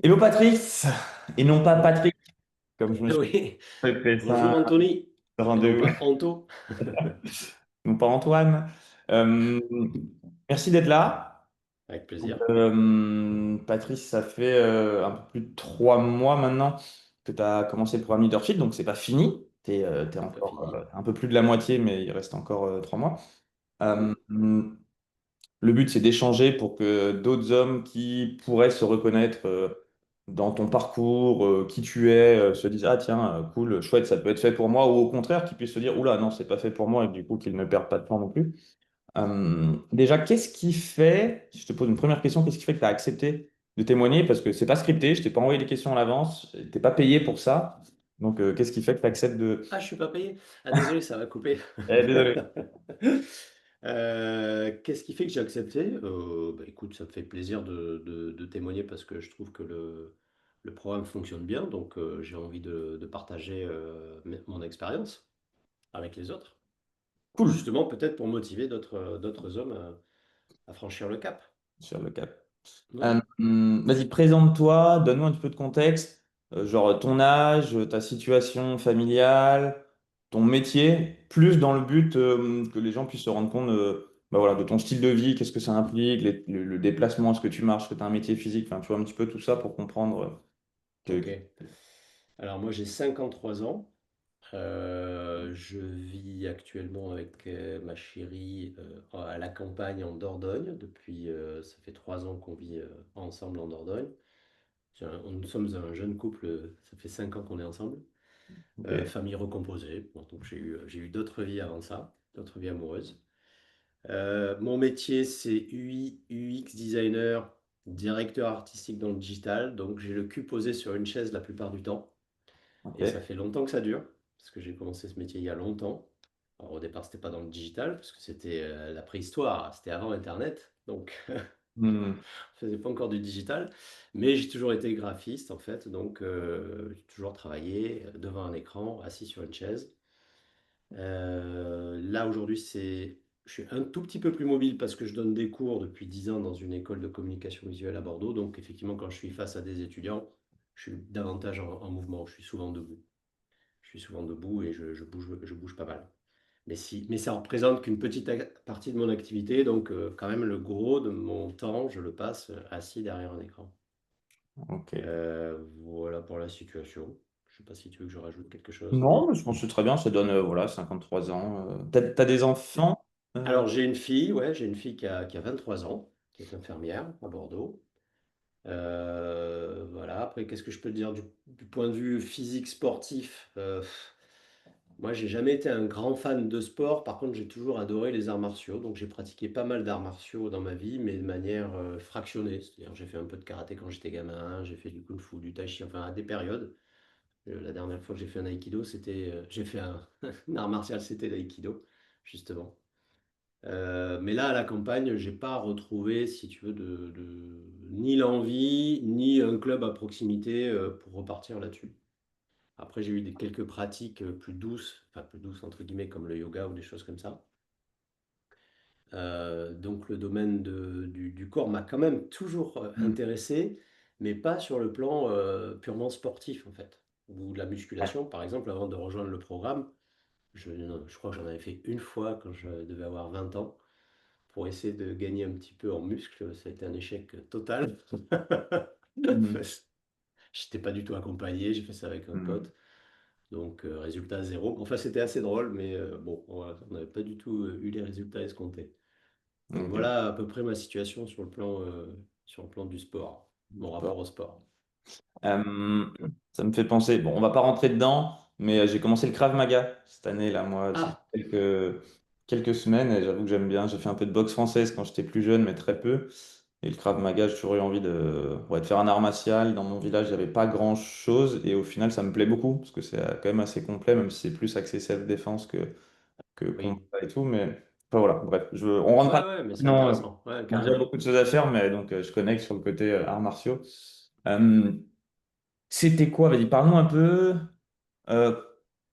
Hello Patrice, et non pas Patrick, comme je me suis Oui, fait bonjour ça Anthony, un et non rendez-vous, pas Anto. non pas Antoine. Euh, Merci d'être là. Avec plaisir, Patrice, ça fait un peu plus de 3 mois maintenant que tu as commencé le programme Leadership, donc c'est pas fini. Tu es, c'est pas encore fini. un peu plus de la moitié, mais il reste encore 3 mois. Mm. Euh, Le but, c'est d'échanger pour que d'autres hommes qui pourraient se reconnaître dans ton parcours, qui tu es, se disent, ah tiens, cool, chouette, ça peut être fait pour moi, ou au contraire, qu'ils puissent se dire, oula, non, c'est pas fait pour moi, et du coup, qu'ils ne perdent pas de temps non plus. Déjà, qu'est-ce qui fait, si je te pose une première question, qu'est-ce qui fait que tu as accepté de témoigner? Parce que c'est pas scripté, je t'ai pas envoyé les questions à l'avance, t'es pas payé pour ça. Donc, qu'est-ce qui fait que tu acceptes de... Ah, je suis pas payé. Ah, désolé, ça va couper. Désolé. Qu'est-ce qui fait que j'ai accepté? Bah, écoute, ça me fait plaisir de témoigner parce que je trouve que le programme fonctionne bien, donc j'ai envie de partager mon expérience avec les autres. Cool. Justement, peut-être pour motiver d'autres hommes à franchir le cap. Sur le cap. Ouais. Vas-y, présente-toi, donne-nous un petit peu de contexte, genre ton âge, ta situation familiale, ton métier, plus dans le but que les gens puissent se rendre compte bah voilà, de ton style de vie, qu'est-ce que ça implique, le déplacement, est-ce que tu marches, est-ce que tu as un métier physique, enfin, tu vois un petit peu tout ça pour comprendre Ok. Alors moi j'ai 53 ans. Je vis actuellement avec ma chérie à la campagne en Dordogne. Depuis, ça fait 3 ans qu'on vit ensemble en Dordogne. Nous sommes un jeune couple, ça fait 5 ans qu'on est ensemble. ok, Famille recomposée. Bon, donc j'ai eu d'autres vies avant ça, d'autres vies amoureuses. Mon métier c'est UI, UX designer, directeur artistique dans le digital. Donc j'ai le cul posé sur une chaise la plupart du temps. Et ça ok. fait longtemps que ça dure, parce que j'ai commencé ce métier il y a longtemps. Alors, au départ, c'était pas dans le digital, parce que c'était la préhistoire, c'était avant Internet, donc Hmm, on faisait pas encore du digital. Mais j'ai toujours été graphiste, en fait, donc j'ai toujours travaillé devant un écran, assis sur une chaise. Là, aujourd'hui, je suis un tout petit peu plus mobile parce que je donne des cours depuis 10 ans dans une école de communication visuelle à Bordeaux. Donc, effectivement, quand je suis face à des étudiants, je suis davantage en mouvement, je suis souvent debout. Je suis souvent debout et je bouge pas mal. Mais ça représente qu'une petite partie de mon activité, donc quand même le gros de mon temps, je le passe assis derrière un écran. ok. Voilà pour la situation. Je sais pas si tu veux que je rajoute quelque chose. Non, mais je pense que c'est très bien, ça donne voilà, 53 ans. T'as des enfants? Alors j'ai une fille, ouais, j'ai une fille qui a 23 ans, qui est infirmière à Bordeaux. Voilà, après qu'est-ce que je peux te dire du point de vue physique sportif? Moi, j'ai jamais été un grand fan de sport. Par contre, j'ai toujours adoré les arts martiaux. Donc, j'ai pratiqué pas mal d'arts martiaux dans ma vie, mais de manière fractionnée. C'est-à-dire, j'ai fait un peu de karaté quand j'étais gamin, j'ai fait du kung-fu, du tai chi, enfin, à des périodes. La dernière fois que j'ai fait un aïkido, j'ai fait un art martial, c'était l'aïkido, justement. Mais là, à la campagne, j'ai pas retrouvé, si tu veux, ni l'envie, ni un club à proximité pour repartir là-dessus. Après, j'ai eu quelques pratiques plus douces, enfin plus douces entre guillemets, comme le yoga ou des choses comme ça. Donc le domaine du corps m'a quand même toujours Hmm. intéressé, mais pas sur le plan purement sportif en fait. Ou de la Ouais. musculation, par exemple, avant de rejoindre le programme, je crois que j'en avais fait une fois quand je devais avoir 20 ans, pour essayer de gagner un petit peu en muscle. Ça a été un échec total. Hmm. J'étais pas du tout accompagné, j'ai fait ça avec un Hmm. pote. Donc, résultat zéro. Enfin, c'était assez drôle, mais bon, on n'avait pas du tout eu les résultats escomptés. Donc, Ok. voilà à peu près ma situation sur le plan du sport, mon rapport au sport. Euh, Ça me fait penser, bon, on va pas rentrer dedans, mais j'ai commencé le Krav Maga cette année, là, moi, ça fait Ah, quelques semaines, et j'avoue que j'aime bien. J'ai fait un peu de boxe française quand j'étais plus jeune, mais très peu. Et le Krav Maga, j'ai toujours eu envie ouais, de faire un art martial. Dans mon village, il n'y avait pas grand-chose, et au final, ça me plaît beaucoup, parce que c'est quand même assez complet, même si c'est plus axé self-défense que combat oui. et tout, mais enfin, voilà, bref, on rentre Ouais, pas. ouais, mais c'est Non, intéressant. Ouais, on a déjà carrément. beaucoup de choses à faire, mais donc je connecte sur le côté arts martiaux. Euh, C'était quoi? Vas-y, parlons un peu. euh,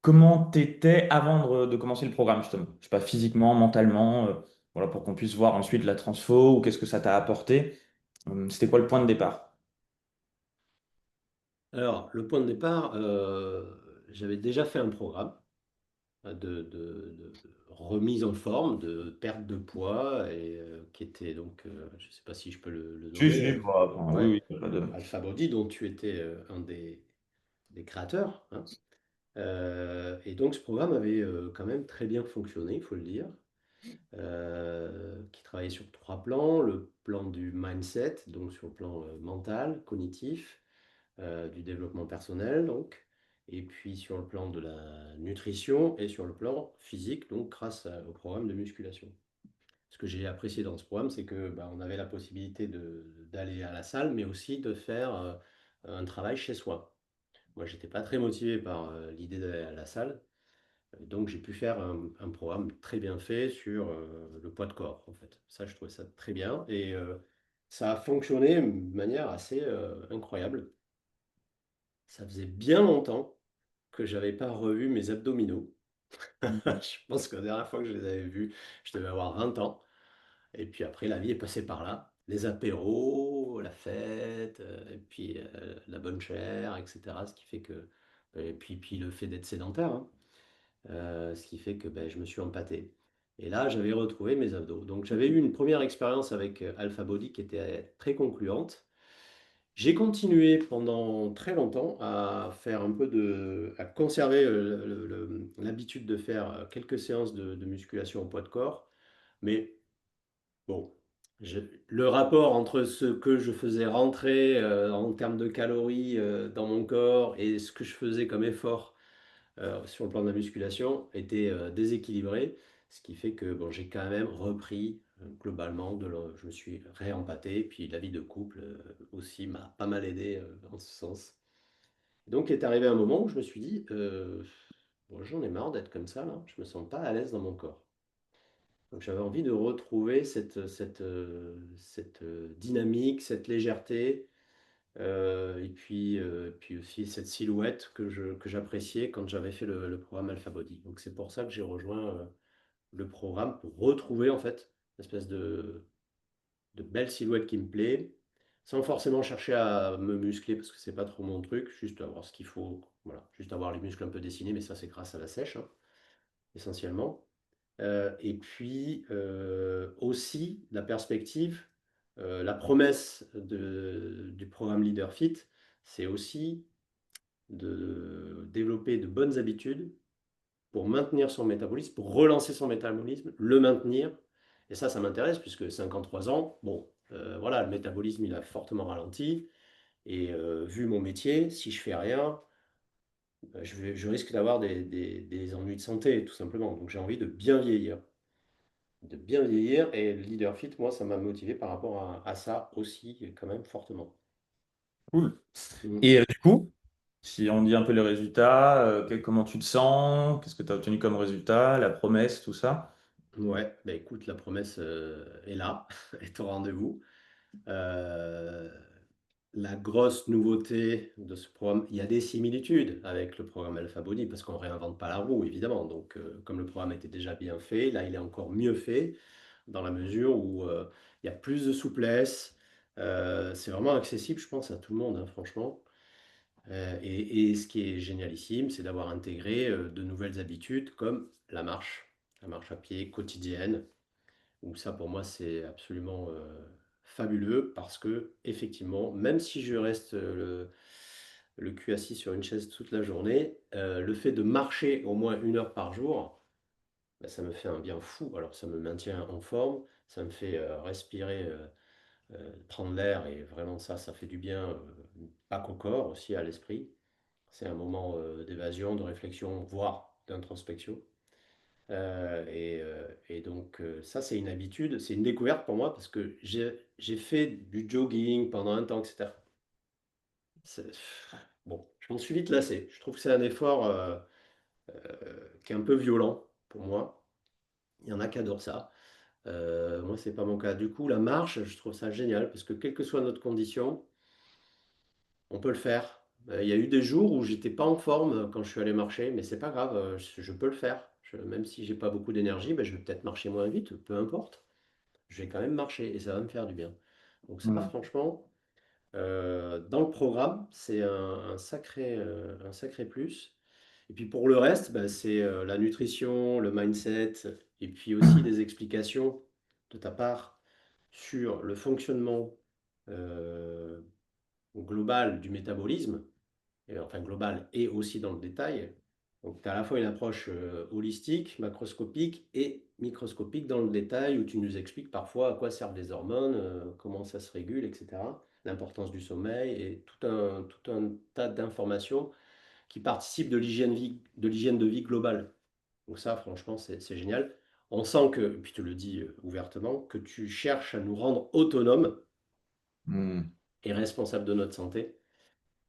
Comment t'étais avant de commencer le programme, justement? Je sais pas, physiquement, mentalement, voilà, pour qu'on puisse voir ensuite la transfo ou qu'est-ce que ça t'a apporté. C'était quoi le point de départ? Alors, le point de départ, j'avais déjà fait un programme de remise en forme, de perte de poids, et qui était donc, je ne sais pas si je peux le Si, nommer, si, bah, enfin, oui, ouais, oui, y a pas de... Alpha Body, dont tu étais un des créateurs, hein. Et donc, ce programme avait quand même très bien fonctionné, il faut le dire, qui travaillait sur trois plans. Le plan du mindset, donc sur le plan mental, cognitif, du développement personnel, donc, et puis sur le plan de la nutrition et sur le plan physique, donc grâce au programme de musculation. Ce que j'ai apprécié dans ce programme, c'est que bah, on avait la possibilité d'aller à la salle, mais aussi de faire un travail chez soi. Moi, j'étais pas très motivé par l'idée d'aller à la salle, donc j'ai pu faire un programme très bien fait sur le poids de corps, en fait. Ça, je trouvais ça très bien, et ça a fonctionné de manière assez incroyable. Ça faisait bien longtemps que j'avais pas revu mes abdominaux. Je pense que la dernière fois que je les avais vus, je devais avoir 20 ans. Et puis après, la vie est passée par là. Les apéros, la fête, et puis la bonne chair, etc. Ce qui fait que, et puis le fait d'être sédentaire, hein, ce qui fait que ben, je me suis empâté. Et là, j'avais retrouvé mes abdos. Donc j'avais eu une première expérience avec Alpha Body qui était très concluante. J'ai continué pendant très longtemps à faire un peu à conserver l'habitude de faire quelques séances de musculation au poids de corps. Mais bon, le rapport entre ce que je faisais rentrer en termes de calories dans mon corps et ce que je faisais comme effort sur le plan de la musculation était déséquilibré, ce qui fait que bon, j'ai quand même repris globalement, je me suis réempâté, puis la vie de couple aussi m'a pas mal aidé en ce sens. Donc est arrivé un moment où je me suis dit, bon, j'en ai marre d'être comme ça, là, je me sens pas à l'aise dans mon corps. Donc j'avais envie de retrouver cette dynamique, cette légèreté, et puis aussi cette silhouette que j'appréciais quand j'avais fait le programme Alpha Body. Donc c'est pour ça que j'ai rejoint le programme pour retrouver en fait une espèce de belle silhouette qui me plaît, sans forcément chercher à me muscler parce que c'est pas trop mon truc, juste avoir ce qu'il faut, voilà, juste avoir les muscles un peu dessinés, mais ça c'est grâce à la sèche, hein, essentiellement. Et puis aussi la perspective, la promesse du programme Leader Fit, c'est aussi de développer de bonnes habitudes pour maintenir son métabolisme, pour relancer son métabolisme, le maintenir. Et ça m'intéresse puisque 53 ans, bon, voilà, le métabolisme il a fortement ralenti. Et vu mon métier, si je fais rien, je risque d'avoir des ennuis de santé, tout simplement. Donc j'ai envie de bien vieillir. De bien vieillir. Et le Leader Fit, moi, ça m'a motivé par rapport à ça aussi, quand même, fortement. Cool. Mm. Et du coup, si on dit un peu les résultats, comment tu te sens? Qu'est-ce que tu as obtenu comme résultat? La promesse, tout ça? Ouais, bah écoute, la promesse est là, est au rendez-vous. Euh, la grosse nouveauté de ce programme, il y a des similitudes avec le programme Alpha Body parce qu'on ne réinvente pas la roue, évidemment. Donc, comme le programme était déjà bien fait, là, il est encore mieux fait dans la mesure où il y a plus de souplesse. C'est vraiment accessible, je pense, à tout le monde, hein, franchement. Et ce qui est génialissime, c'est d'avoir intégré de nouvelles habitudes comme la marche à pied quotidienne, où ça pour moi c'est absolument fabuleux parce que effectivement, même si je reste le cul assis sur une chaise toute la journée, le fait de marcher au moins 1 heure par jour, bah, ça me fait un bien fou. Alors ça me maintient en forme, ça me fait respirer, prendre l'air et vraiment ça fait du bien, pas qu'au corps, aussi à l'esprit. C'est un moment d'évasion, de réflexion, voire d'introspection. Et donc, ça, c'est une habitude, c'est une découverte pour moi parce que j'ai fait du jogging pendant un temps, etc. C'est- Bon, je m'en suis vite lassé. Je trouve que c'est un effort qui est un peu violent pour moi. Il y en a qui adorent ça. Moi, c'est pas mon cas. Du coup, la marche, je trouve ça génial parce que quelle que soit notre condition, on peut le faire. Il y a eu des jours où j'étais pas en forme quand je suis allé marcher, mais c'est pas grave, je peux le faire. Même si j'ai pas beaucoup d'énergie, ben, je vais peut-être marcher moins vite, peu importe. Je vais quand même marcher et ça va me faire du bien. Donc ça, Hmm. franchement, Dans le programme, c'est un sacré plus. Et puis pour le reste, bah, c'est la nutrition, le mindset, et puis aussi des explications de ta part sur le fonctionnement euh, global du métabolisme, et, enfin global et aussi dans le détail. Donc tu as à la fois une approche holistique, macroscopique et microscopique dans le détail, où tu nous expliques parfois à quoi servent les hormones, comment ça se régule, etc. L'importance du sommeil et tout un tas d'informations qui participent de l'hygiène de vie globale. Donc ça, franchement, c'est génial. On sent que, puis tu le dis ouvertement, que tu cherches à nous rendre autonomes Hmm. et responsables de notre santé.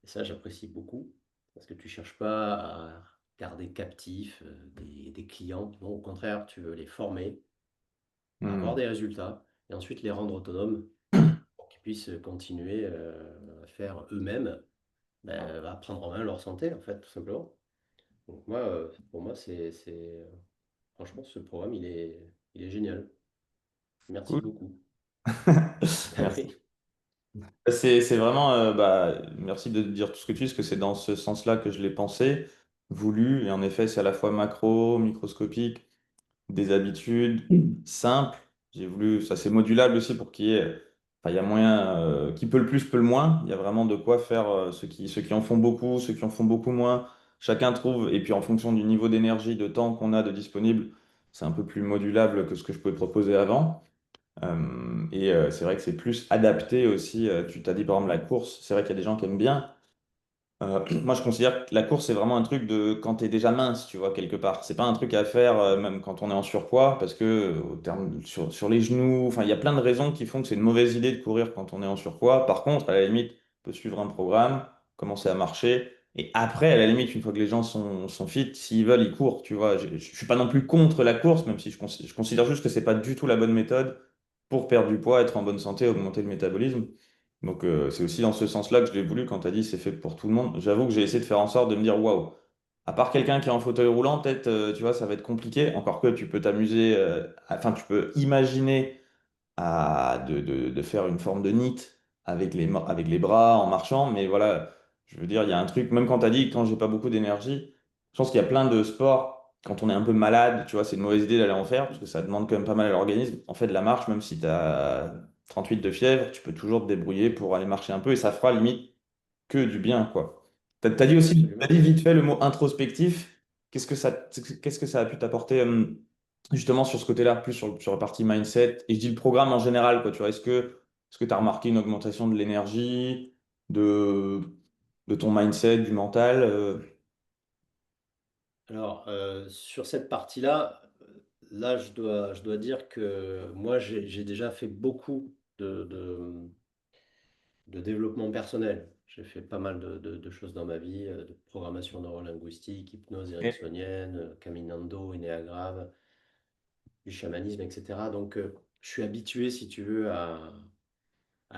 Et ça, j'apprécie beaucoup, parce que tu ne cherches pas à garder captifs des clients. Non, au contraire, tu veux les former, avoir Hmm. des résultats, et ensuite les rendre autonomes pour qu'ils puissent continuer à faire eux-mêmes, ben, à prendre en main leur santé, en fait, tout simplement. Donc moi, pour moi, franchement, ce programme, il est génial. Merci Cool. beaucoup. Ben Merci. oui. C'est vraiment, merci de dire tout ce que tu dis, parce que c'est dans ce sens-là que je l'ai pensé, voulu, et en effet, c'est à la fois macro, microscopique, des habitudes simples. J'ai voulu, ça c'est modulable aussi pour qu'il y ait, enfin, il y a moyen, qui peut le plus, peut le moins. Il y a vraiment de quoi faire, ceux qui en font beaucoup, ceux qui en font beaucoup moins. Chacun trouve, et puis en fonction du niveau d'énergie, de temps qu'on a de disponible, c'est un peu plus modulable que ce que je pouvais proposer avant. C'est vrai que c'est plus adapté aussi. Tu t'as dit par exemple la course, c'est vrai qu'il y a des gens qui aiment bien. Moi, je considère que la course, c'est vraiment un truc de quand tu es déjà mince, tu vois, quelque part. C'est pas un truc à faire même quand on est en surpoids, parce que au terme, sur les genoux, enfin, il y a plein de raisons qui font que c'est une mauvaise idée de courir quand on est en surpoids. Par contre, à la limite, on peut suivre un programme, commencer à marcher, et après, à la limite, une fois que les gens sont fit, s'ils veulent, ils courent, tu vois. Je suis pas non plus contre la course, même si je considère juste que c'est pas du tout la bonne méthode pour perdre du poids, être en bonne santé, augmenter le métabolisme. Donc, c'est aussi dans ce sens-là que je l'ai voulu quand tu as dit c'est fait pour tout le monde. J'avoue que j'ai essayé de faire en sorte de me dire waouh, à part quelqu'un qui est en fauteuil roulant, peut-être, tu vois, ça va être compliqué. Encore que tu peux t'amuser, enfin, tu peux imaginer de faire une forme de NEAT avec avec les bras en marchant. Mais voilà, je veux dire, il y a un truc, même quand tu as dit quand j'ai pas beaucoup d'énergie, je pense qu'il y a plein de sports, quand on est un peu malade, tu vois, c'est une mauvaise idée d'aller en faire parce que ça demande quand même pas mal à l'organisme. En fait, la marche, même si tu as 38 de fièvre, tu peux toujours te débrouiller pour aller marcher un peu et ça fera limite que du bien, quoi. T'as dit aussi, t'as Absolument. dit vite fait le mot introspectif. Qu'est-ce que ça a pu t'apporter justement sur ce côté-là, plus sur la partie mindset? Et je dis le programme en général, quoi, tu vois. Est-ce que tu as remarqué une augmentation de l'énergie, de, de ton mindset, du mental? Alors, sur cette partie-là, là, je dois dire que moi, j'ai déjà fait beaucoup de développement personnel. J'ai fait pas mal de choses dans ma vie, de programmation neurolinguistique, hypnose Ok. ericksonienne, Caminando, Ennéagramme, du chamanisme, etc. Donc, je suis habitué, si tu veux, à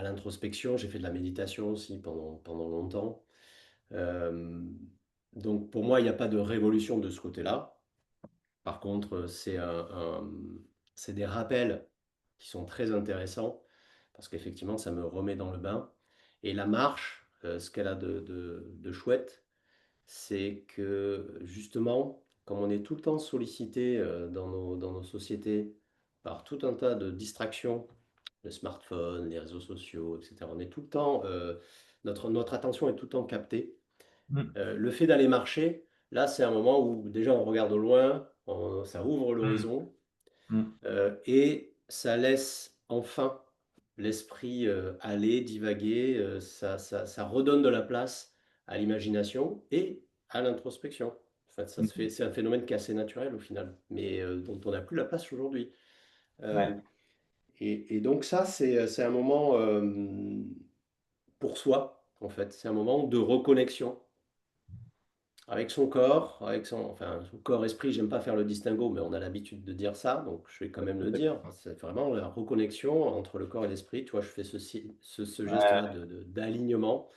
l'introspection. J'ai fait de la méditation aussi pendant longtemps. Euh, donc, pour moi, il n'y a pas de révolution de ce côté-là. Par contre, c'est des rappels qui sont très intéressants parce qu'effectivement, ça me remet dans le bain. Et la marche, ce qu'elle a de chouette, c'est que justement, comme on est tout le temps sollicité dans nos sociétés par tout un tas de distractions, le smartphone, les réseaux sociaux, etc., on est tout le temps, notre attention est tout le temps captée. Mm, Le fait d'aller marcher, là, c'est un moment où déjà on regarde au loin, ça ouvre mm, l'horizon mm, et ça laisse enfin l'esprit aller, divaguer, ça redonne de la place à l'imagination et à l'introspection. En fait, ça se fait, mm. c'est un phénomène qui est assez naturel au final, mais dont on n'a plus la place aujourd'hui. Euh, Ouais. et donc ça, c'est un moment pour soi, en fait. C'est un moment de reconnexion avec son corps, enfin, son corps-esprit, j'aime pas faire le distinguo, mais on a l'habitude de dire ça, donc je vais quand même le dire. C'est vraiment la reconnexion entre le corps et l'esprit. Tu vois, je fais ce geste-là Ouais. d'alignement,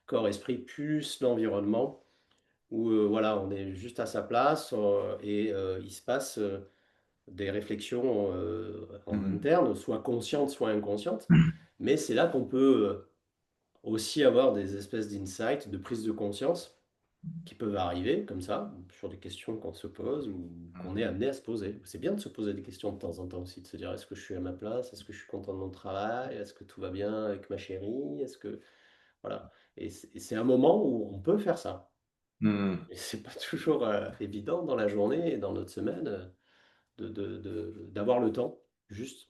corps-esprit plus l'environnement, où voilà, on est juste à sa place il se passe des réflexions en Mm, interne, soit conscientes, soit inconscientes, mais c'est là qu'on peut aussi avoir des espèces d'insights, de prise de conscience qui peuvent arriver comme ça, sur des questions qu'on se pose ou qu'on est amené à se poser. C'est bien de se poser des questions de temps en temps aussi, de se dire est-ce que je suis à ma place, est-ce que je suis content de mon travail, est-ce que tout va bien avec ma chérie, est-ce que... Voilà. Et c'est un moment où on peut faire ça. Hmm. Et c'est pas toujours évident dans la journée et dans notre semaine d'avoir le temps, juste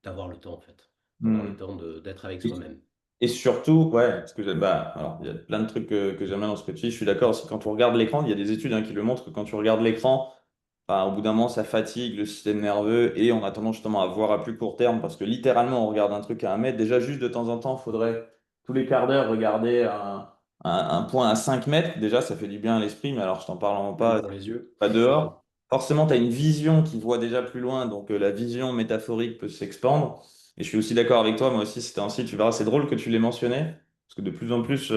d'avoir le temps en fait, d'avoir le Hmm. temps d'être avec soi-même. Et surtout, ouais, parce que bah, alors, il y a plein de trucs que j'aime bien dans ce que tu dis. Je suis d'accord aussi. Quand tu regardes l'écran, il y a des études hein, qui le montrent que quand tu regardes l'écran, bah, au bout d'un moment, ça fatigue le système nerveux et on a tendance justement à voir à plus court terme parce que littéralement, on regarde un truc à 1 mètre. Déjà, juste de temps en temps, il faudrait tous les quarts d'heure regarder un point à 5 mètres. Déjà, ça fait du bien à l'esprit, mais alors je t'en parle vraiment Même pas, pour les yeux. pas dehors. Forcément, tu as une vision qui voit déjà plus loin, donc la vision métaphorique peut s'expandre. Et je suis aussi d'accord avec toi, moi aussi, c'était ainsi, tu verras, c'est drôle que tu l'aies mentionné, parce que de plus en plus,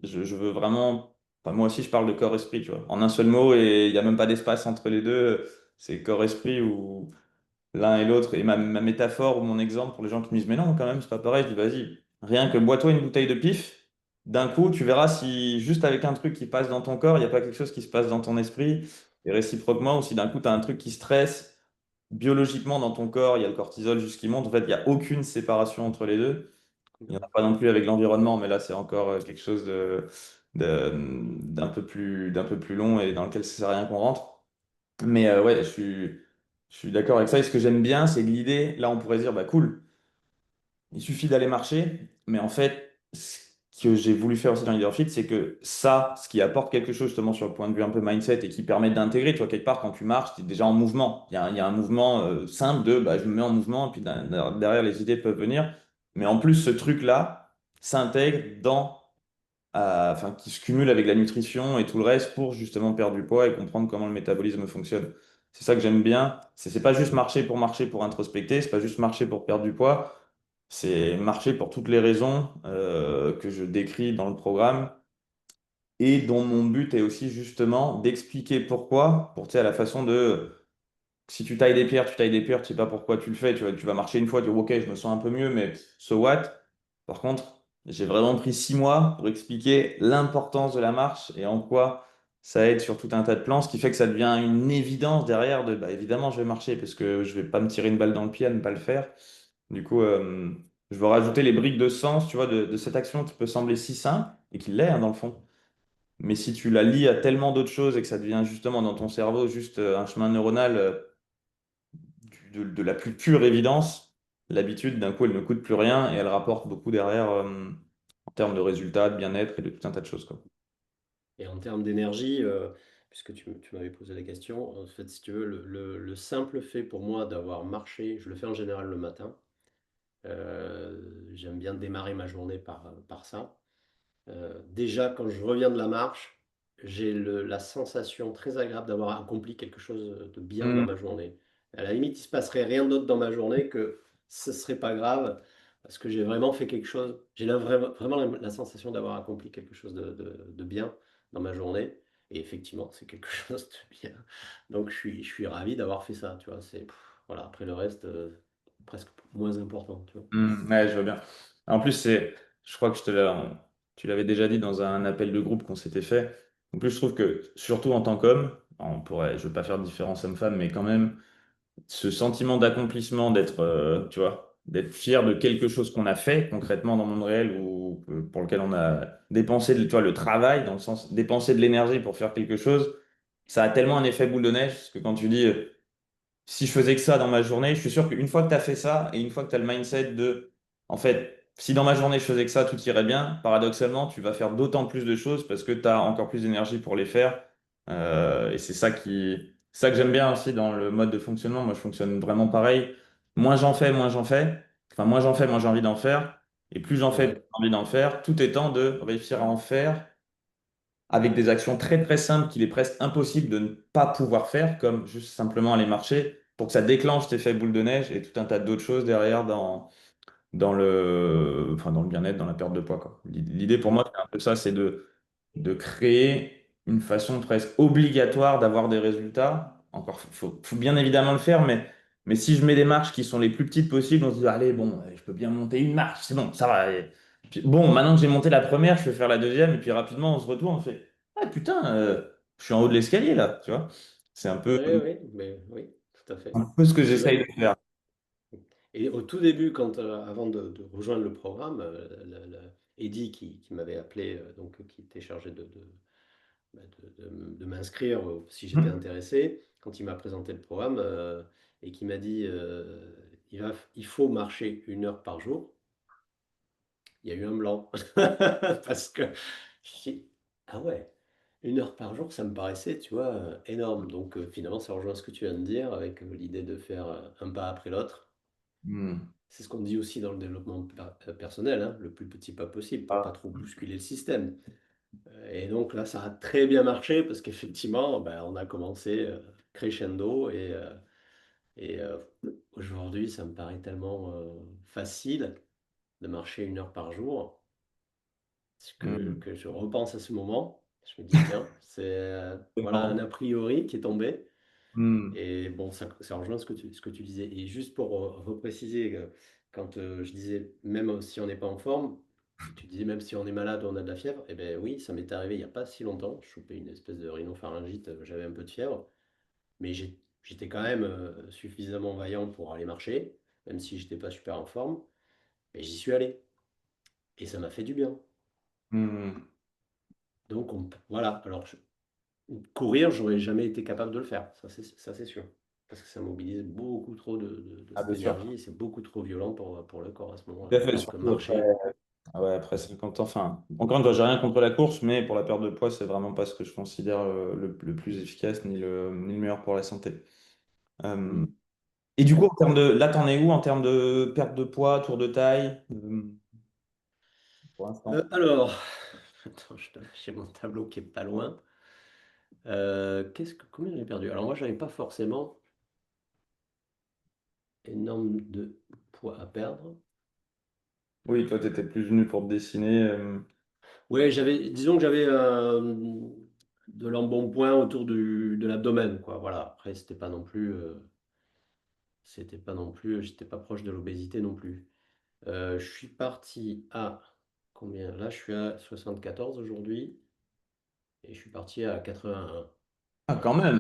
je veux vraiment, enfin, moi aussi, je parle de corps-esprit, tu vois, en un seul mot, et il n'y a même pas d'espace entre les deux, c'est corps-esprit ou l'un et l'autre. Et ma métaphore ou mon exemple pour les gens qui me disent, mais non, quand même, c'est pas pareil, je dis, vas-y, rien que bois-toi une bouteille de pif, d'un coup, tu verras si juste avec un truc qui passe dans ton corps, il n'y a pas quelque chose qui se passe dans ton esprit, et réciproquement, ou si d'un coup, tu as un truc qui stresse, biologiquement dans ton corps, il y a le cortisol juste qui monte, en fait, il n'y a aucune séparation entre les deux. Il n'y en a pas non plus avec l'environnement, mais là, c'est encore quelque chose d'un peu plus long et dans lequel ça sert à rien qu'on rentre. Mais ouais, je suis d'accord avec ça. Et ce que j'aime bien, c'est que l'idée, là, on pourrait se dire, bah cool, il suffit d'aller marcher. Mais en fait, ce que j'ai voulu faire aussi dans Leadership, c'est que ça, ce qui apporte quelque chose justement sur le point de vue un peu mindset et qui permet d'intégrer, tu vois, quelque part, quand tu marches, tu es déjà en mouvement. Il y a un mouvement simple de, bah, je me mets en mouvement, et puis derrière, les idées peuvent venir. Mais en plus, ce truc-là s'intègre enfin, qui se cumule avec la nutrition et tout le reste pour justement perdre du poids et comprendre comment le métabolisme fonctionne. C'est ça que j'aime bien. C'est pas juste marcher pour introspecter, c'est pas juste marcher pour perdre du poids, c'est marcher pour toutes les raisons que je décris dans le programme et dont mon but est aussi justement d'expliquer pourquoi, pour tu sais, à la façon de si tu tailles des pierres, tu sais pas pourquoi tu le fais. Tu vas marcher une fois, tu dis ok, je me sens un peu mieux, mais so what? Par contre, j'ai vraiment pris 6 mois pour expliquer l'importance de la marche et en quoi ça aide sur tout un tas de plans, ce qui fait que ça devient une évidence derrière de bah, évidemment, je vais marcher parce que je vais pas me tirer une balle dans le pied à ne pas le faire. Du coup, je veux rajouter les briques de sens, tu vois, de cette action qui peut sembler si simple et qui l'est hein, dans le fond. Mais si tu la lis à tellement d'autres choses et que ça devient justement dans ton cerveau juste un chemin neuronal de la plus pure évidence, l'habitude, d'un coup, elle ne coûte plus rien et elle rapporte beaucoup derrière en termes de résultats, de bien-être et de tout un tas de choses, quoi. Et en termes d'énergie, puisque tu m'avais posé la question, en fait, si tu veux, le simple fait pour moi d'avoir marché, je le fais en général le matin. J'aime bien démarrer ma journée par ça. Déjà, quand je reviens de la marche, j'ai la sensation très agréable d'avoir accompli quelque chose de bien dans Hmm. ma journée. À la limite, il se passerait rien d'autre dans ma journée que ce serait pas grave parce que j'ai vraiment fait quelque chose. J'ai vraiment la sensation d'avoir accompli quelque chose de bien dans ma journée. Et effectivement, c'est quelque chose de bien. Donc, je suis ravi d'avoir fait ça. Tu vois, voilà. Après le reste, presque moins important. Tu vois. Ouais, je vois bien. En plus, je crois que tu l'avais déjà dit dans un appel de groupe qu'on s'était fait. En plus, je trouve que, surtout en tant qu'homme, je veux pas faire de différence homme-femme, mais quand même, ce sentiment d'accomplissement, tu vois, d'être fier de quelque chose qu'on a fait concrètement dans le monde réel ou pour lequel on a dépensé, tu vois, le travail, dans le sens dépenser de l'énergie pour faire quelque chose, ça a tellement un effet boule de neige, parce que quand tu dis, si je faisais que ça dans ma journée, je suis sûr qu'une fois que tu as fait ça et une fois que tu as le mindset de, en fait, si dans ma journée je faisais que ça, tout irait bien, paradoxalement, tu vas faire d'autant plus de choses parce que tu as encore plus d'énergie pour les faire. Et c'est ça que j'aime bien aussi dans le mode de fonctionnement. Moi, je fonctionne vraiment pareil. Moins j'en fais, moins j'en fais. Enfin, moins j'en fais, moins j'ai envie d'en faire. Et plus j'en fais, plus Ouais. j'ai envie d'en faire, tout étant de réussir à en faire avec des actions très très simples qu'il est presque impossible de ne pas pouvoir faire, comme juste simplement aller marcher, pour que ça déclenche cet effet boule de neige et tout un tas d'autres choses derrière enfin, dans le bien-être, dans la perte de poids, quoi. L'idée pour moi, c'est un peu ça, c'est de créer une façon presque obligatoire d'avoir des résultats. Encore, faut bien évidemment le faire, mais si je mets des marches qui sont les plus petites possibles, on se dit, allez, bon, je peux bien monter une marche, c'est bon, ça va. Puis, bon, maintenant que j'ai monté la première, je vais faire la deuxième, et puis rapidement, on se retourne, on fait, ah putain, je suis en haut de l'escalier là, tu vois. C'est Oui, oui, mais oui, tout à un fait. peu ce que Et, j'essaye de faire. et au tout début, avant de rejoindre le programme, Eddie qui m'avait appelé, donc qui était chargé bah, de m'inscrire si j'étais Hmm. intéressé, quand il m'a présenté le programme et qui m'a dit il faut marcher 1 heure par jour, il y a eu un blanc. Parce que j'ai dit, ah ouais, 1 heure par jour, ça me paraissait, tu vois, énorme. Donc finalement, ça rejoint ce que tu viens de dire avec l'idée de faire un pas après l'autre. Hmm. C'est ce qu'on dit aussi dans le développement personnel, hein, le plus petit pas possible pour pas Ah. trop bousculer le système. Et donc là, ça a très bien marché parce qu'effectivement, ben, on a commencé crescendo et aujourd'hui, ça me paraît tellement facile de marcher 1 heure par jour Hmm. que je repense à ce moment. Je me dis, tiens, c'est C'est voilà un marrant. a priori qui est tombé. Hmm. Et bon, ça rejoint ce que tu disais. Et juste pour repréciser, quand je disais, même si on n'est pas en forme, tu disais même si on est malade ou on a de la fièvre, eh bien oui, ça m'est arrivé il n'y a pas si longtemps. Je chopais une espèce de rhinopharyngite, j'avais un peu de fièvre, mais j'étais quand même suffisamment vaillant pour aller marcher, même si j'étais pas super en forme. Et j'y suis allé. Et ça m'a fait du bien. Hmm. Donc voilà, alors courir, j'aurais jamais été capable de le faire, ça c'est sûr. Parce que ça mobilise beaucoup trop Ah, bien sûr. d'énergie et c'est beaucoup trop violent pour le corps à ce Tout moment-là. à fait, Alors que surtout après, marcher, ah ouais, après 50 ans. Enfin, encore une fois, j'ai rien contre la course, mais pour la perte de poids, c'est vraiment pas ce que je considère le plus efficace ni le meilleur pour la santé. hmm. Euh, et du coup, en termes de, là, t'en es où en termes de perte de poids, tour de taille, pour l'instant? Alors, attends, j'ai mon tableau qui est pas loin. Combien j'ai perdu? Alors moi, j'avais pas forcément énorme de poids à perdre. Oui, toi, tu étais plus venu pour te dessiner. Ouais, disons que j'avais de l'embonpoint autour de l'abdomen, quoi. Voilà. Après, j'étais pas proche de l'obésité non plus. Je suis parti à combien? Là, je suis à 74 aujourd'hui et je suis parti à 81. Ah, quand Voilà. même.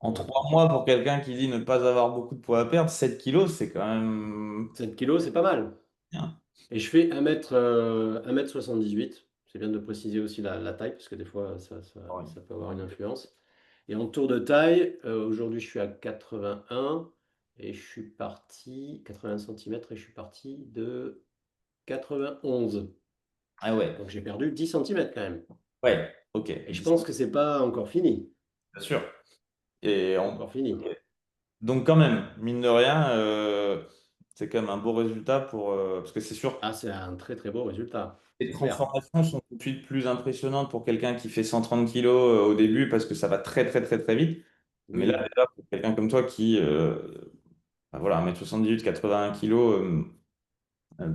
En Ouais. 3 mois, pour quelqu'un qui dit ne pas avoir beaucoup de poids à perdre, 7 kilos, c'est quand même 7 kilos, c'est pas mal. bien. Et je fais 1 m 78. C'est bien de préciser aussi la taille, parce que des fois, Ouais. ça peut avoir une influence. Et en tour de taille, aujourd'hui, je suis à 81 et je suis parti, 80 centimètres et je suis parti de 91. Ah ouais, Donc j'ai perdu 10 centimètres quand même. ouais, ok, Et je 10 pense que c'est pas encore fini. bien sûr. Et Pas encore fini. ok. Donc quand même, mine de rien, c'est quand même un beau résultat parce que c'est sûr Ah, c'est un très très beau résultat, les c'est clair. transformations sont tout de suite plus impressionnantes pour quelqu'un qui fait 130 kilos au début parce que ça va très très très très vite. Mais là, Oui. déjà, pour quelqu'un comme toi qui, bah voilà, 1m78, 81 kilos,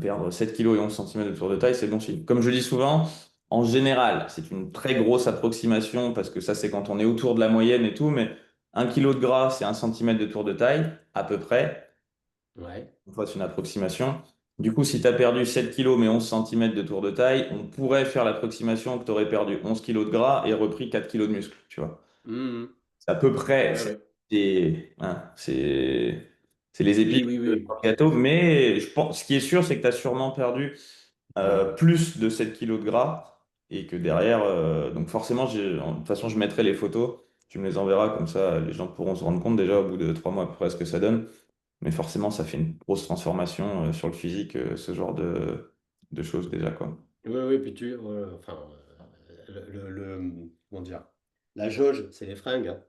perdre 7 kilos et 11 centimètres de tour de taille, c'est bon signe. Comme je dis souvent, en général, c'est une très grosse approximation parce que ça, c'est quand on est autour de la moyenne et tout, mais 1 kilo de gras, c'est 1 centimètre de tour de taille, à peu près. Ouais. Une fois, c'est une approximation. Du coup, si tu as perdu 7 kilos mais 11 centimètres de tour de taille, on pourrait faire l'approximation que tu aurais perdu 11 kilos de gras et repris 4 kilos de muscle, tu vois. Mhm. C'est à peu près, Ouais, ouais. hein, c'est les Oui, épices oui, sur oui. le gâteau, mais je pense, ce qui est sûr, c'est que tu as sûrement perdu plus de 7 kilos de gras et que derrière, donc forcément, de toute façon, je mettrai les photos, tu me les enverras, comme ça, les gens pourront se rendre compte déjà au bout de 3 mois à peu près ce que ça donne. Mais forcément, ça fait une grosse transformation sur le physique, ce genre de choses déjà, quoi. Oui, oui, puis enfin, comment dire, la jauge, c'est les fringues, hein.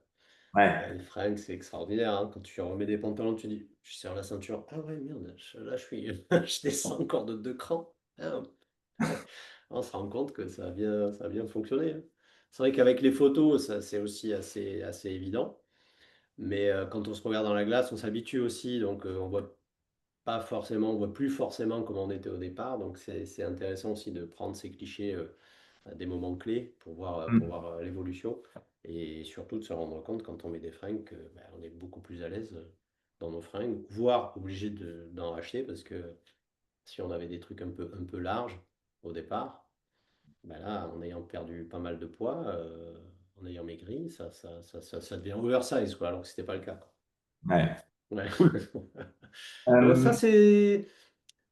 Ouais. Les fringues, c'est extraordinaire, hein. Quand tu remets des pantalons, tu dis, je serre la ceinture. Ah ouais, merde, là, je descends encore de 2 crans. Ah, on se rend compte que ça a bien fonctionné, hein. C'est vrai qu'avec les photos, ça, c'est aussi assez évident. Mais quand on se regarde dans la glace, on s'habitue aussi. Donc, on voit plus forcément comment on était au départ. Donc, c'est intéressant aussi de prendre ces clichés à des moments clés pour Mm. voir l'évolution. Et surtout de se rendre compte quand on met des fringues que ben, on est beaucoup plus à l'aise dans nos fringues, voire obligé d'en racheter parce que si on avait des trucs un peu larges, au départ. Ben là, en ayant perdu pas mal de poids, en ayant maigri, ça devient oversize, quoi, alors que c'était pas le cas, quoi. Ouais, Ouais. cool. Donc ça, Euh,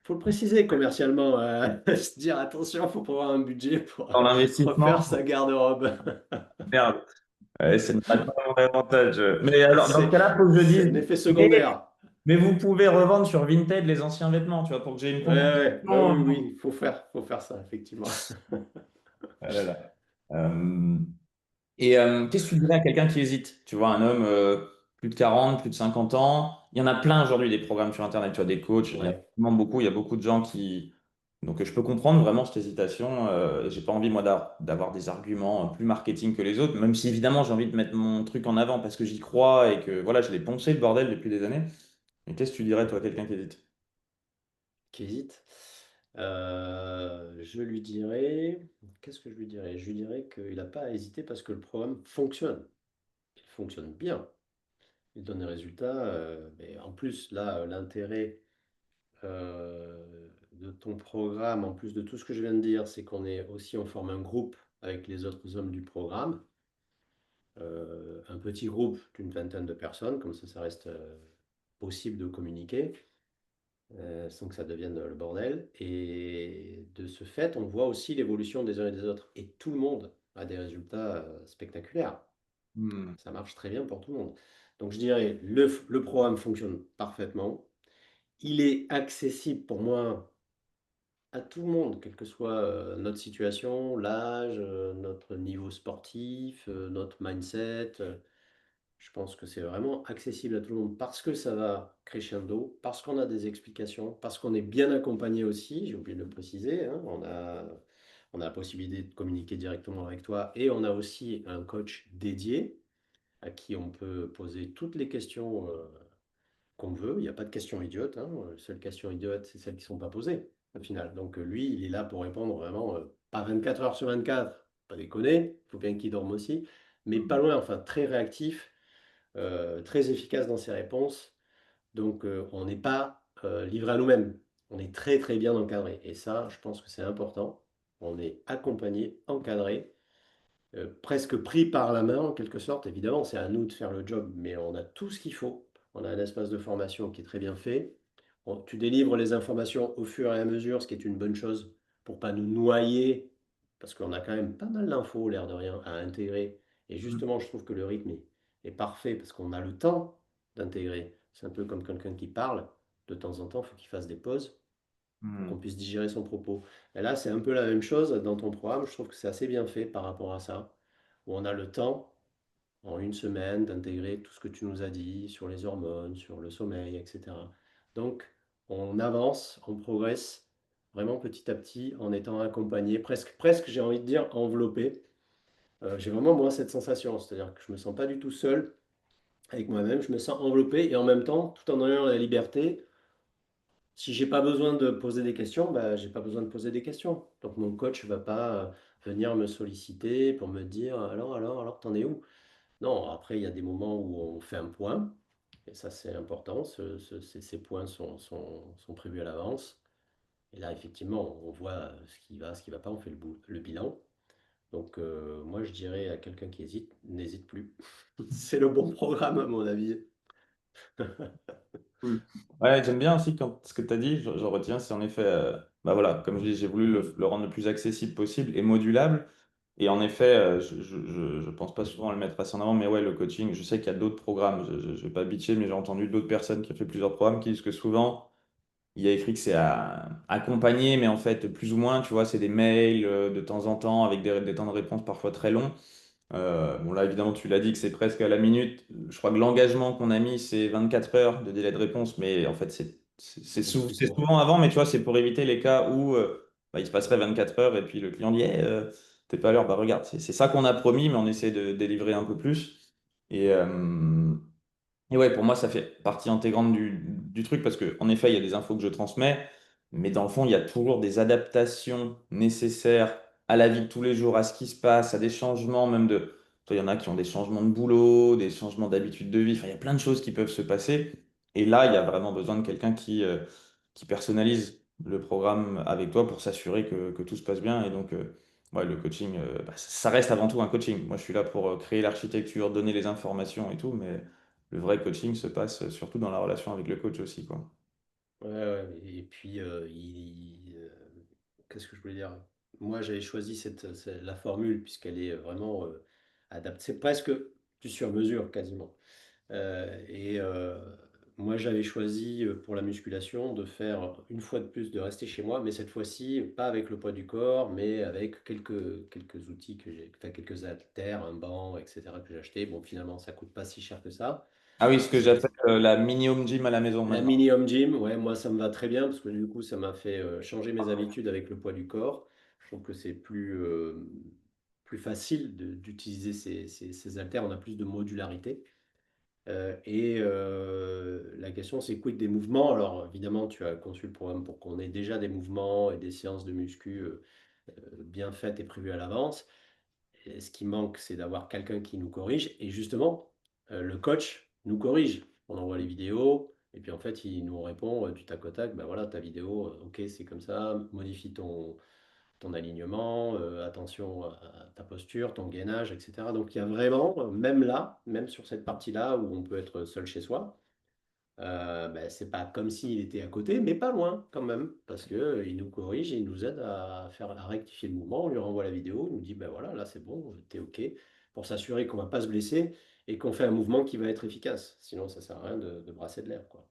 faut le préciser commercialement, se dire attention, faut prévoir un budget pour Dans refaire l'investissement, sa garde-robe. merde, ouais, c'est pas mon avantage. Mais alors, dans ce cas-là, il faut que je C'est dise, un effet mais, secondaire. mais vous pouvez revendre sur Vinted les anciens vêtements, tu vois, pour que j'ai une Ouais, ouais, bah compensation. oui, oui, faut faire ça, effectivement. Ah là là. Euh, qu'est-ce que tu dirais à quelqu'un qui hésite? Tu vois, un homme plus de 40, plus de 50 ans. Il y en a plein aujourd'hui des programmes sur Internet, tu vois, des coachs. Il y en a Ouais. vraiment beaucoup. Il y a beaucoup de gens qui. Donc, je peux comprendre vraiment cette hésitation. J'ai pas envie, moi, d'avoir des arguments plus marketing que les autres, même si évidemment, j'ai envie de mettre mon truc en avant parce que j'y crois et que voilà, je l'ai poncé le bordel depuis des années. Mais qu'est-ce que tu dirais, toi, à quelqu'un qui hésite? Qui hésite. Je lui dirais, qu'est-ce que je lui dirais? Je lui dirais qu'il n'a pas à hésiter parce que le programme fonctionne. Il fonctionne bien. Il donne des résultats. Mais en plus, là, l'intérêt de ton programme, en plus de tout ce que je viens de dire, c'est qu'on est aussi, on forme un groupe avec les autres hommes du programme. Un petit groupe d'une vingtaine de personnes, comme ça reste possible de communiquer. Sans que ça devienne le bordel. Et de ce fait, on voit aussi l'évolution des uns et des autres. Et tout le monde a des résultats spectaculaires. Hmm. Ça marche très bien pour tout le monde. Donc je dirais, le programme fonctionne parfaitement. Il est accessible pour moi à tout le monde, quelle que soit notre situation, l'âge, notre niveau sportif, notre mindset. Je pense que c'est vraiment accessible à tout le monde parce que ça va crescendo, parce qu'on a des explications, parce qu'on est bien accompagné aussi, j'ai oublié de le préciser, hein, on a la possibilité de communiquer directement avec toi et on a aussi un coach dédié à qui on peut poser toutes les questions qu'on veut. Il n'y a pas de questions idiotes, hein. Les seules questions idiotes, c'est celles qui ne sont pas posées au final. Donc lui, il est là pour répondre vraiment, pas 24 heures sur 24, pas déconner, il faut bien qu'il dorme aussi, mais pas loin, enfin très réactif, très efficace dans ses réponses. Donc, on n'est pas livré à nous-mêmes. On est très très bien encadré. Et ça, je pense que c'est important. On est accompagné, encadré, presque pris par la main en quelque sorte. Évidemment, c'est à nous de faire le job, mais on a tout ce qu'il faut. On a un espace de formation qui est très bien fait. Tu délivres les informations au fur et à mesure, ce qui est une bonne chose pour pas nous noyer, parce qu'on a quand même pas mal d'infos, l'air de rien, à intégrer. Et justement, je trouve que le rythme est parfait parce qu'on a le temps d'intégrer. C'est un peu comme quelqu'un qui parle. De temps en temps, il faut qu'il fasse des pauses pour qu'on Hmm. puisse digérer son propos. Et là, c'est un peu la même chose dans ton programme. Je trouve que c'est assez bien fait par rapport à ça, où on a le temps, en une semaine, d'intégrer tout ce que tu nous as dit sur les hormones, sur le sommeil, etc. Donc, on avance, on progresse vraiment petit à petit en étant accompagné, presque, j'ai envie de dire, enveloppé. J'ai vraiment, moi, cette sensation, c'est-à-dire que je me sens pas du tout seul avec moi-même, je me sens enveloppé et en même temps, tout en ayant la liberté, si j'ai pas besoin de poser des questions, bah, j'ai pas besoin de poser des questions. Donc mon coach va pas venir me solliciter pour me dire alors, t'en es où? Non, après il y a des moments où on fait un point, et ça c'est important, ces points sont prévus à l'avance. Et là effectivement on voit ce qui va pas, on fait le bilan. Donc moi je dirais à quelqu'un qui hésite, n'hésite plus. C'est le bon programme à mon avis. Cool. Ouais, j'aime bien aussi ce que tu as dit, j'en retiens, c'est en effet, bah voilà, comme je dis, j'ai voulu le rendre le plus accessible possible et modulable. Et en effet, je pense pas souvent à le mettre assez en avant, mais ouais, le coaching, je sais qu'il y a d'autres programmes, je vais pas bitcher, mais j'ai entendu d'autres personnes qui ont fait plusieurs programmes qui disent que souvent, il y a écrit que c'est à accompagner, mais en fait, plus ou moins, tu vois, c'est des mails de temps en temps avec des temps de réponse parfois très longs. Bon, là, évidemment, tu l'as dit que c'est presque à la minute. Je crois que l'engagement qu'on a mis, c'est 24 heures de délai de réponse, mais en fait, Beaucoup plus c'est court. souvent avant, mais tu vois, c'est pour éviter les cas où bah, il se passerait 24 heures et puis le client dit hey, t'es pas à l'heure. Bah, regarde, c'est ça qu'on a promis, mais on essaie de délivrer un peu plus. Et, euh, et ouais, pour moi, ça fait partie intégrante du truc parce qu'en effet, il y a des infos que je transmets, mais dans le fond, il y a toujours des adaptations nécessaires à la vie de tous les jours, à ce qui se passe, à des changements, même de. Toi, il y en a qui ont des changements de boulot, des changements d'habitude de vie, enfin, il y a plein de choses qui peuvent se passer. Et là, il y a vraiment besoin de quelqu'un qui personnalise. le programme avec toi pour s'assurer que tout se passe bien. Et donc, ouais, le coaching, bah, ça reste avant tout un coaching. Moi, je suis là pour créer l'architecture, donner les informations et tout, mais le vrai coaching se passe surtout dans la relation avec le coach aussi, quoi. Ouais, ouais, et puis, qu'est-ce que je voulais dire? Moi, j'avais choisi la formule puisqu'elle est vraiment adaptée. C'est presque du sur-mesure quasiment. Et moi, j'avais choisi pour la musculation de faire une fois de plus, de rester chez moi, mais cette fois-ci, pas avec le poids du corps, mais avec quelques outils que j'ai, enfin, quelques haltères, un banc, etc. que j'ai acheté. Bon, finalement, ça coûte pas si cher que ça. Ah oui, ce que C'est j'appelle la mini home gym à la maison la maintenant. mini home gym. Ouais, moi, ça me va très bien parce que du coup, ça m'a fait changer mes habitudes avec le poids du corps. Je trouve que c'est plus facile d'utiliser ces haltères. On a plus de modularité. La question, c'est quid des mouvements? Alors, évidemment, tu as conçu le programme pour qu'on ait déjà des mouvements et des séances de muscu bien faites et prévues à l'avance. Et ce qui manque, c'est d'avoir quelqu'un qui nous corrige. Et justement, le coach nous corrige. On envoie les vidéos et puis en fait, il nous répond du tac au tac, ben voilà, ta vidéo, ok, c'est comme ça, modifie ton alignement, attention à ta posture, ton gainage, etc. Donc il y a vraiment, même là, même sur cette partie-là où on peut être seul chez soi, ben, c'est pas comme s'il était à côté, mais pas loin quand même, parce que il nous corrige et il nous aide à rectifier le mouvement. On lui renvoie la vidéo, il nous dit ben voilà, là c'est bon, t'es ok, pour s'assurer qu'on va pas se blesser et qu'on fait un mouvement qui va être efficace. Sinon, ça sert à rien de brasser de l'air, quoi.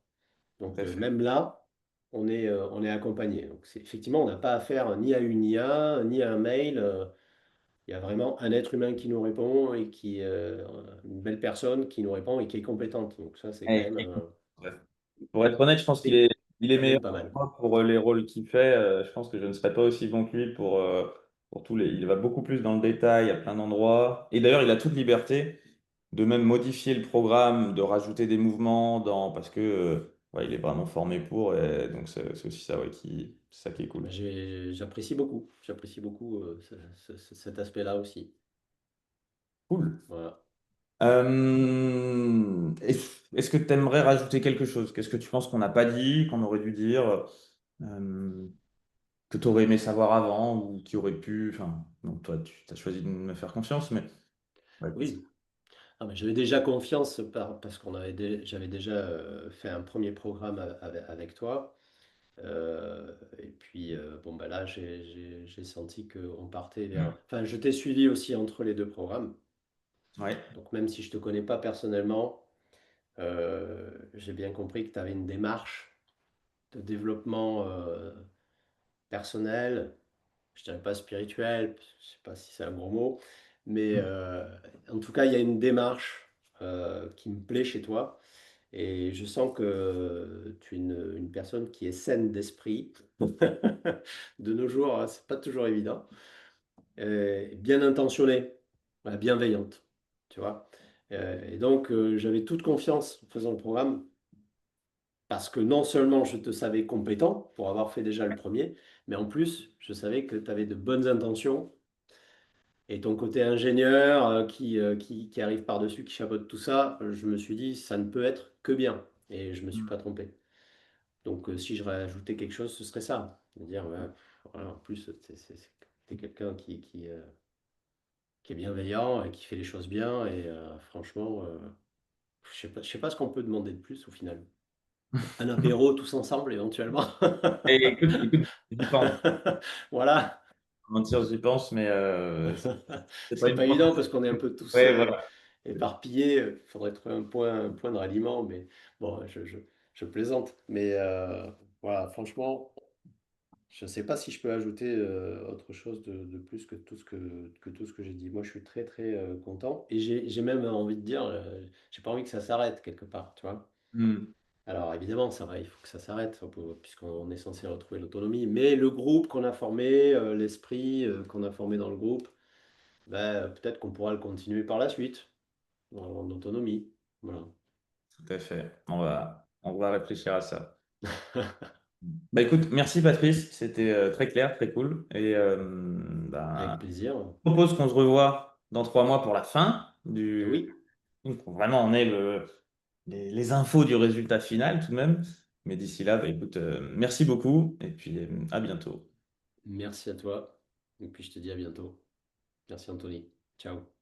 Tout Donc à fait. même là, on est accompagné. Donc effectivement, on n'a pas affaire ni à une IA, ni à un mail. Il y a vraiment un être humain qui nous répond et une belle personne qui nous répond et qui est compétente. Donc ça, c'est quand Et- même, ouais. Pour être honnête, je pense c'est il est quand même meilleur pas que mal. moi pour les rôles qu'il fait. Je pense que je ne serais pas aussi bon que lui pour tous les. Il va beaucoup plus dans le détail à plein d'endroits. Et d'ailleurs, il a toute liberté de même modifier le programme, de rajouter des mouvements parce que ouais, il est vraiment formé pour. Et donc, c'est aussi ça, ouais, c'est ça qui est cool. J'apprécie beaucoup cet aspect-là aussi. Cool. Voilà. Est-ce que tu aimerais rajouter quelque chose? Qu'est-ce que tu penses qu'on n'a pas dit, qu'on aurait dû dire, que tu aurais aimé savoir avant ou qui aurait pu. Enfin, donc toi, tu as choisi de me faire confiance, mais ouais, Oui. Ah, mais j'avais déjà confiance parce j'avais déjà fait un premier programme avec toi. Et puis, bon, bah là, j'ai senti qu'on partait vers. Enfin, je t'ai suivi aussi entre les deux programmes. ouais, Donc, même si je ne te connais pas personnellement, j'ai bien compris que tu avais une démarche de développement personnel, je dirais pas spirituel, je sais pas si c'est un gros mot, mais en tout cas, il y a une démarche qui me plaît chez toi. Et je sens que tu es une personne qui est saine d'esprit. De nos jours, hein, c'est pas toujours évident. Bien intentionnée, bienveillante, tu vois. Et donc, j'avais toute confiance en faisant le programme parce que non seulement je te savais compétent pour avoir fait déjà le premier, mais en plus, je savais que tu avais de bonnes intentions et ton côté ingénieur qui arrive par-dessus, qui chapeaute tout ça, je me suis dit, ça ne peut être que bien. Et je ne me suis pas trompé. Donc, si je rajoutais quelque chose, ce serait ça. De dire, ouais, voilà, en plus, t'es quelqu'un qui est bienveillant et qui fait les choses bien. Et franchement, je sais pas ce qu'on peut demander de plus au final. Un apéro tous ensemble, éventuellement. et écoute, j'y pense. Voilà. Mentir, j'y pense, mais c'est pas C'est une pas fois. évident parce qu'on est un peu tous Ouais, voilà. éparpillés. Il faudrait trouver un point de ralliement, mais bon, je plaisante. Mais voilà, franchement, je ne sais pas si je peux ajouter autre chose de plus que tout ce que j'ai dit. Moi, je suis très très content et j'ai même envie de dire, j'ai pas envie que ça s'arrête quelque part, tu vois. Hmm, Alors évidemment, ça va, il faut que ça s'arrête puisqu'on est censé retrouver l'autonomie. Mais le groupe qu'on a formé, l'esprit qu'on a formé dans le groupe, ben, peut-être qu'on pourra le continuer par la suite, en autonomie. Voilà. tout à fait. On va réfléchir à ça. Bah écoute, merci Patrice, c'était très clair, très cool. Et Avec plaisir. je propose qu'on se revoie dans 3 mois pour la fin Et oui, donc, vraiment on ait les infos du résultat final tout de même. Mais d'ici là, bah, écoute, merci beaucoup et puis à bientôt. Merci à toi. Et puis je te dis à bientôt. Merci Anthony. Ciao.